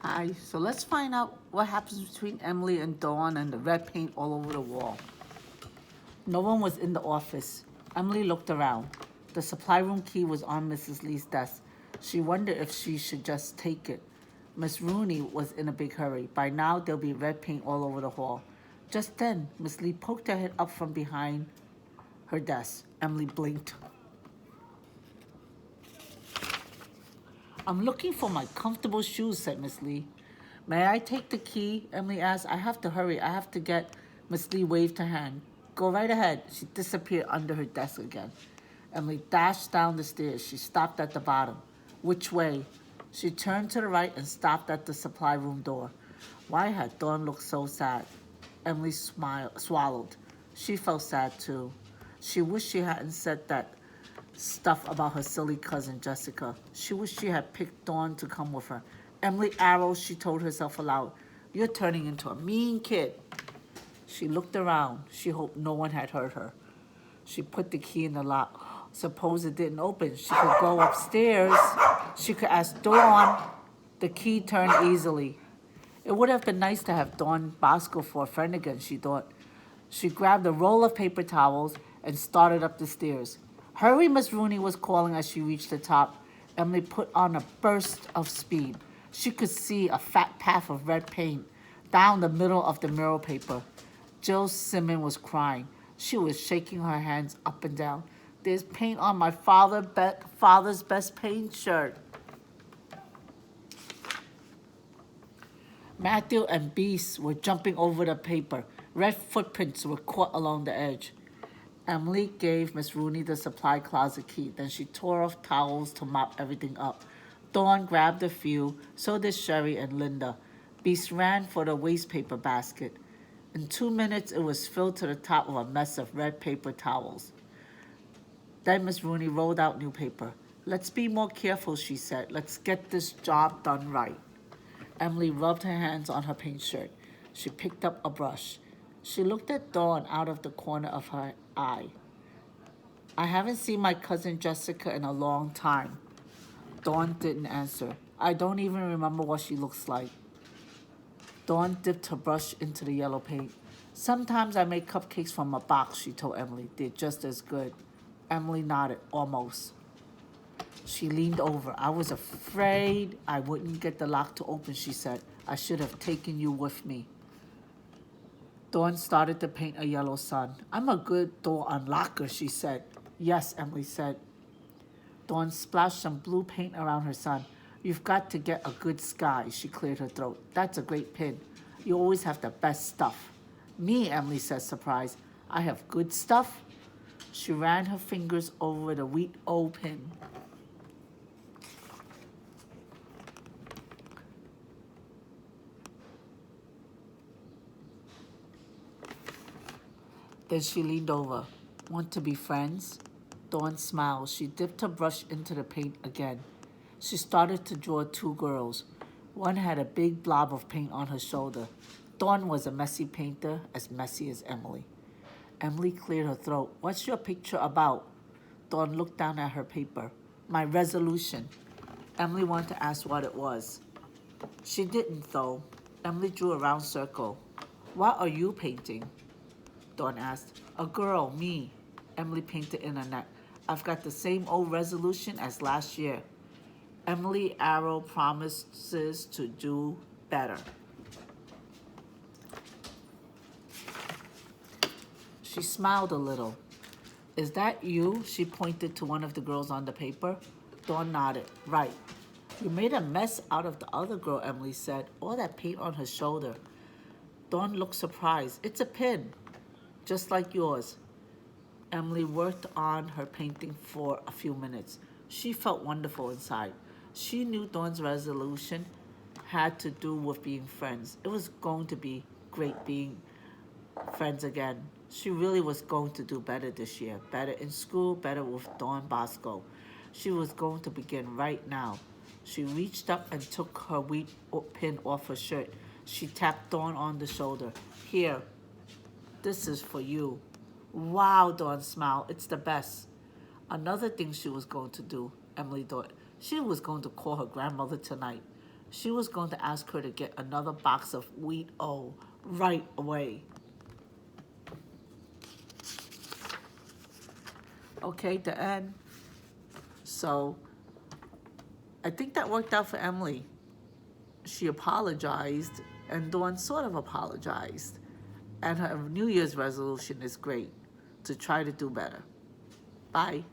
Hi, so let's find out what happens between Emily and Dawn and the red paint all over the wall. No one was in the office. Emily looked around. The supply room key was on Mrs. Lee's desk. She wondered if she should just take it. Miss Rooney was in a big hurry. By now, there'll be red paint all over the hall. Just then, Miss Lee poked her head up from behind her desk. Emily blinked. I'm looking for my comfortable shoes, said Miss Lee. May I take the key? Emily asked. I have to hurry. I have to get. Miss Lee waved her hand. Go right ahead. She disappeared under her desk again. Emily dashed down the stairs. She stopped at the bottom. Which way? She turned to the right and stopped at the supply room door. Why had Dawn looked so sad? Emily swallowed. She felt sad too. She wished she hadn't said that stuff about her silly cousin Jessica. She wished she had picked Dawn to come with her. Emily Arrow, she told herself aloud, you're turning into a mean kid. She looked around. She hoped no one had heard her. She put the key in the lock. Suppose it didn't open. She could go upstairs. She could ask Dawn. The key turned easily. It would have been nice to have Dawn Bosco for a friend again, she thought. She grabbed a roll of paper towels and started up the stairs. Hurry, Miss Rooney was calling as she reached the top. Emily put on a burst of speed. She could see a fat path of red paint down the middle of the mirror paper. Jill Simmons was crying. She was shaking her hands up and down. There's paint on my father's best paint shirt. Matthew and Beast were jumping over the paper. Red footprints were caught along the edge. Emily gave Miss Rooney the supply closet key. Then she tore off towels to mop everything up. Dawn grabbed a few, so did Sherry and Linda. Beast ran for the waste paper basket. In 2 minutes, it was filled to the top with a mess of red paper towels. Then Miss Rooney rolled out new paper. Let's be more careful, she said. Let's get this job done right. Emily rubbed her hands on her paint shirt. She picked up a brush. She looked at Dawn out of the corner of her eye. I haven't seen my cousin Jessica in a long time. Dawn didn't answer. I don't even remember what she looks like. Dawn dipped her brush into the yellow paint. Sometimes I make cupcakes from a box, she told Emily. They're just as good. Emily nodded, almost. She leaned over. I was afraid I wouldn't get the lock to open, she said. I should have taken you with me. Dawn started to paint a yellow sun. I'm a good door unlocker, she said. Yes, Emily said. Dawn splashed some blue paint around her sun. You've got to get a good sky, she cleared her throat. That's a great pin. You always have the best stuff. Me, Emily said, surprised. I have good stuff? She ran her fingers over the wheat O pin. Then she leaned over. Want to be friends? Dawn smiled. She dipped her brush into the paint again. She started to draw two girls. One had a big blob of paint on her shoulder. Dawn was a messy painter, as messy as Emily. Emily cleared her throat. What's your picture about? Dawn looked down at her paper. My resolution. Emily wanted to ask what it was. She didn't, though. Emily drew a round circle. What are you painting? Dawn asked. A girl, me. Emily painted in her neck. I've got the same old resolution as last year. Emily Arrow promises to do better. She smiled a little. Is that you? She pointed to one of the girls on the paper. Dawn nodded. Right. You made a mess out of the other girl, Emily said. All that paint on her shoulder. Dawn looked surprised. It's a pin. Just like yours. Emily worked on her painting for a few minutes. She felt wonderful inside. She knew Dawn's resolution had to do with being friends. It was going to be great being friends again. She really was going to do better this year. Better in school, better with Dawn Bosco. She was going to begin right now. She reached up and took her wheat pin off her shirt. She tapped Dawn on the shoulder. Here, this is for you. Wow, Dawn smiled. It's the best. Another thing she was going to do, Emily thought. She was going to call her grandmother tonight. She was going to ask her to get another box of wheat O right away. Okay, the end. So I think that worked out for Emily. She apologized, and Dawn sort of apologized. And her New Year's resolution is great, to try to do better. Bye.